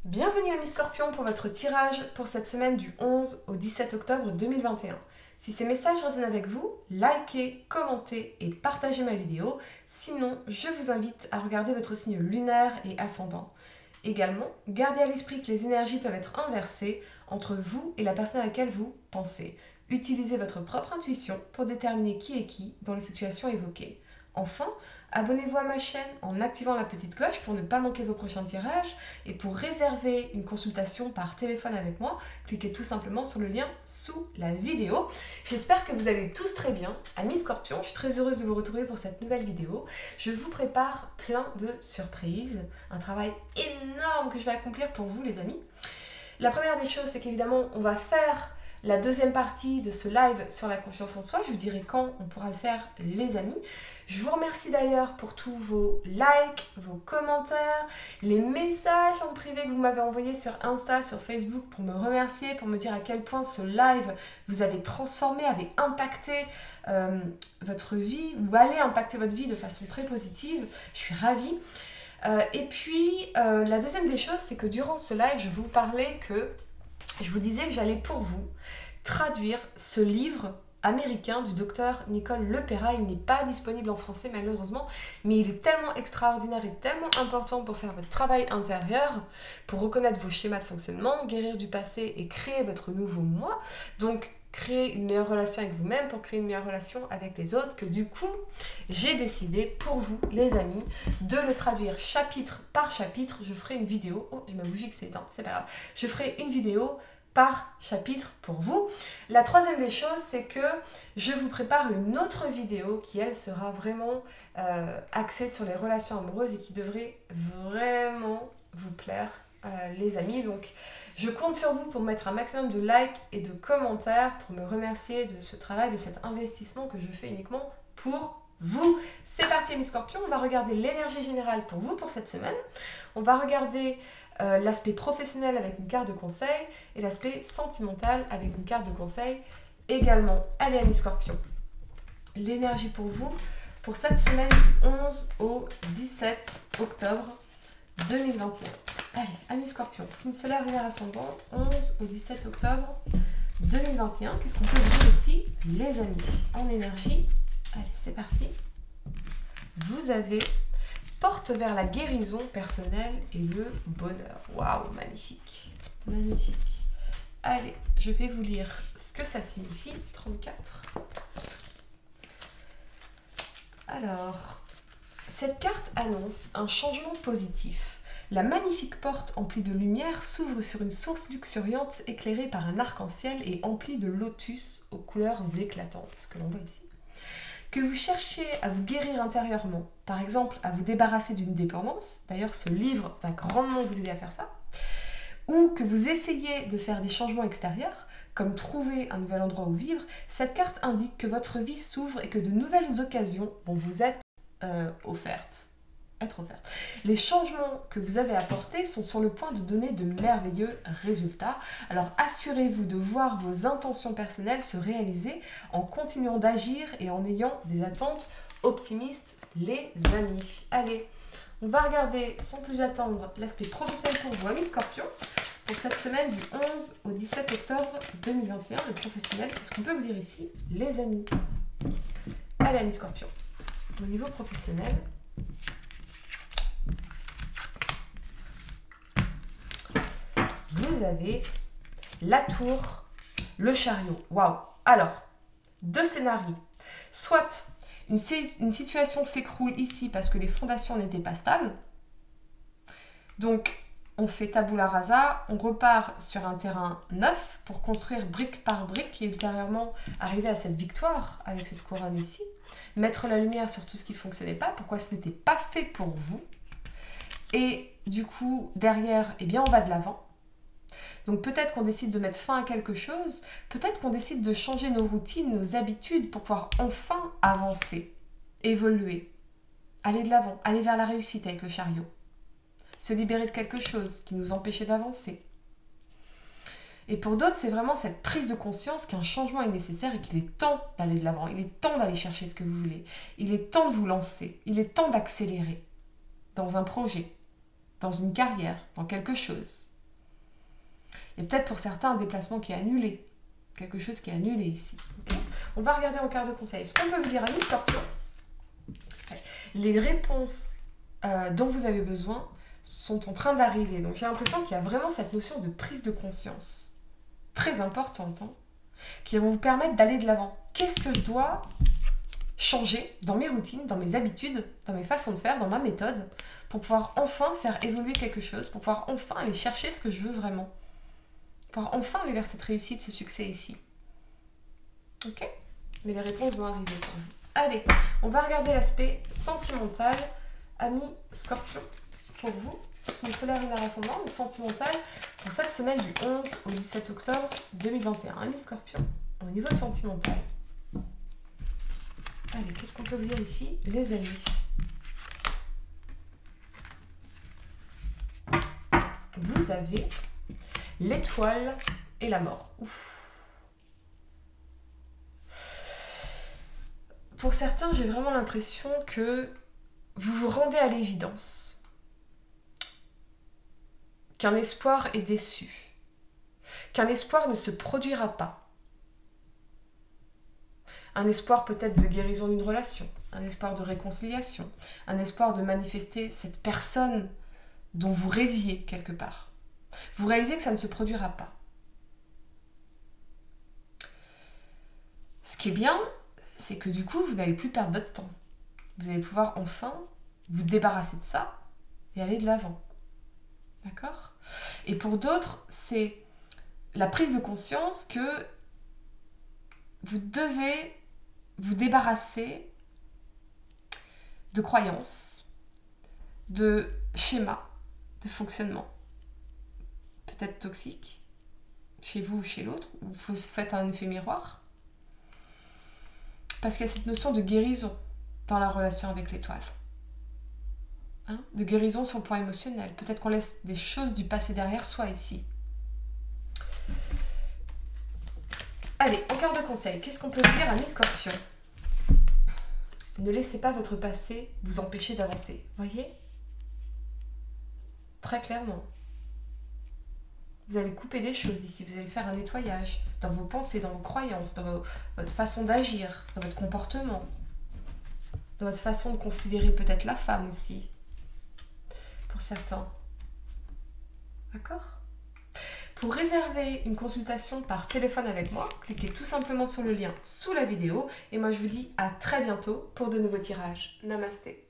Bienvenue à Amis Scorpion pour votre tirage pour cette semaine du 11 au 17 octobre 2021. Si ces messages résonnent avec vous, likez, commentez et partagez ma vidéo. Sinon, je vous invite à regarder votre signe lunaire et ascendant. Également, gardez à l'esprit que les énergies peuvent être inversées entre vous et la personne à laquelle vous pensez. Utilisez votre propre intuition pour déterminer qui est qui dans les situations évoquées. Enfin, abonnez-vous à ma chaîne en activant la petite cloche pour ne pas manquer vos prochains tirages et pour réserver une consultation par téléphone avec moi, cliquez tout simplement sur le lien sous la vidéo. J'espère que vous allez tous très bien. Amis Scorpion, je suis très heureuse de vous retrouver pour cette nouvelle vidéo. Je vous prépare plein de surprises, un travail énorme que je vais accomplir pour vous les amis. La première des choses, c'est qu'évidemment, on va faire la deuxième partie de ce live sur la confiance en soi. Je vous dirai quand on pourra le faire les amis. Je vous remercie d'ailleurs pour tous vos likes, vos commentaires, les messages en privé que vous m'avez envoyés sur Insta, sur Facebook pour me remercier, pour me dire à quel point ce live vous avait transformé, avait impacté votre vie ou allait impacter votre vie de façon très positive. Je suis ravie. Et puis, la deuxième des choses, c'est que durant ce live, je vous disais que j'allais pour vous traduire ce livre américain du docteur Nicole Lepera. Il n'est pas disponible en français malheureusement, mais il est tellement extraordinaire et tellement important pour faire votre travail intérieur, pour reconnaître vos schémas de fonctionnement, guérir du passé et créer votre nouveau moi. Donc, créer une meilleure relation avec vous-même pour créer une meilleure relation avec les autres, que du coup, j'ai décidé pour vous, les amis, de le traduire chapitre par chapitre. Je ferai une vidéo. Oh, j'ai ma bougie qui s'est éteinte, c'est pas grave. Je ferai une vidéo par chapitre pour vous. La troisième des choses, c'est que je vous prépare une autre vidéo qui, elle, sera vraiment axée sur les relations amoureuses et qui devrait vraiment vous plaire, les amis. Donc, je compte sur vous pour mettre un maximum de likes et de commentaires pour me remercier de ce travail, de cet investissement que je fais uniquement pour vous. C'est parti, mes scorpions. On va regarder l'énergie générale pour vous pour cette semaine. On va regarder l'aspect professionnel avec une carte de conseil et l'aspect sentimental avec une carte de conseil également. Allez, amis scorpions, l'énergie pour vous pour cette semaine du 11 au 17 octobre 2021. Allez, amis scorpions, signe solaire, lunaire, ascendant, 11 au 17 octobre 2021. Qu'est-ce qu'on peut vous dire ici, les amis, en énergie? Allez, c'est parti. Vous avez porte vers la guérison personnelle et le bonheur. Waouh, magnifique. Magnifique. Allez, je vais vous lire ce que ça signifie. 34. Alors, cette carte annonce un changement positif. La magnifique porte emplie de lumière s'ouvre sur une source luxuriante éclairée par un arc-en-ciel et emplie de lotus aux couleurs éclatantes que l'on voit ici. Que vous cherchiez à vous guérir intérieurement, par exemple à vous débarrasser d'une dépendance, d'ailleurs ce livre va grandement vous aider à faire ça, ou que vous essayez de faire des changements extérieurs, comme trouver un nouvel endroit où vivre, cette carte indique que votre vie s'ouvre et que de nouvelles occasions vont vous être offertes. Les changements que vous avez apportés sont sur le point de donner de merveilleux résultats. Alors assurez-vous de voir vos intentions personnelles se réaliser en continuant d'agir et en ayant des attentes optimistes, les amis. Allez, on va regarder sans plus attendre l'aspect professionnel pour vous, amis scorpions, pour cette semaine du 11 au 17 octobre 2021. Le professionnel, qu'est-ce qu'on peut vous dire ici, les amis? Allez, amis scorpions, au niveau professionnel, vous avez la tour, le chariot. Waouh! Alors, deux scénarios. Soit une situation s'écroule ici parce que les fondations n'étaient pas stables. Donc, on fait tabula rasa, on repart sur un terrain neuf pour construire brique par brique et ultérieurement arriver à cette victoire avec cette couronne ici. Mettre la lumière sur tout ce qui ne fonctionnait pas, pourquoi ce n'était pas fait pour vous. Et du coup, derrière, eh bien, on va de l'avant. Donc peut-être qu'on décide de mettre fin à quelque chose, peut-être qu'on décide de changer nos routines, nos habitudes pour pouvoir enfin avancer, évoluer, aller de l'avant, aller vers la réussite avec le chariot, se libérer de quelque chose qui nous empêchait d'avancer. Et pour d'autres, c'est vraiment cette prise de conscience qu'un changement est nécessaire et qu'il est temps d'aller de l'avant, il est temps d'aller chercher ce que vous voulez, il est temps de vous lancer, il est temps d'accélérer dans un projet, dans une carrière, dans quelque chose. Et peut-être pour certains, un déplacement qui est annulé. Quelque chose qui est annulé ici. Okay, on va regarder en carte de conseil. Ce qu'on peut vous dire, amis Scorpion, les réponses dont vous avez besoin sont en train d'arriver. Donc j'ai l'impression qu'il y a vraiment cette notion de prise de conscience très importante, hein, qui va vous permettre d'aller de l'avant. Qu'est-ce que je dois changer dans mes routines, dans mes habitudes, dans mes façons de faire, dans ma méthode, pour pouvoir enfin faire évoluer quelque chose, pour pouvoir enfin aller chercher ce que je veux vraiment, pour pouvoir enfin aller vers cette réussite, ce succès ici. Ok? Mais les réponses vont arriver pour vous. Allez, on va regarder l'aspect sentimental, amis Scorpion, pour vous. Signe solaire, lunaire, ascendant, le sentimental pour cette semaine du 11 au 17 octobre 2021. Amis Scorpion, au niveau sentimental. Allez, qu'est-ce qu'on peut vous dire ici, les amis? Vous avez l'étoile et la mort. Ouf. Pour certains, j'ai vraiment l'impression que vous vous rendez à l'évidence. Qu'un espoir est déçu. Qu'un espoir ne se produira pas. Un espoir peut-être de guérison d'une relation, un espoir de réconciliation, un espoir de manifester cette personne dont vous rêviez quelque part. Vous réalisez que ça ne se produira pas. Ce qui est bien, c'est que du coup, vous n'allez plus perdre votre temps. Vous allez pouvoir enfin vous débarrasser de ça et aller de l'avant. D'accord ? Et pour d'autres, c'est la prise de conscience que vous devez vous débarrasser de croyances, de schémas, de fonctionnement, peut-être toxiques, chez vous ou chez l'autre, ou vous faites un effet miroir. Parce qu'il y a cette notion de guérison dans la relation avec l'étoile. Hein, de guérison sur le plan émotionnel. Peut-être qu'on laisse des choses du passé derrière soi ici. Allez, en carte de conseil, qu'est-ce qu'on peut dire à mi-Scorpion? Ne laissez pas votre passé vous empêcher d'avancer. Voyez? Très clairement. Vous allez couper des choses ici, vous allez faire un nettoyage dans vos pensées, dans vos croyances, dans votre façon d'agir, dans votre comportement, dans votre façon de considérer peut-être la femme aussi, pour certains. D'accord ? Pour réserver une consultation par téléphone avec moi, cliquez tout simplement sur le lien sous la vidéo et moi je vous dis à très bientôt pour de nouveaux tirages. Namasté.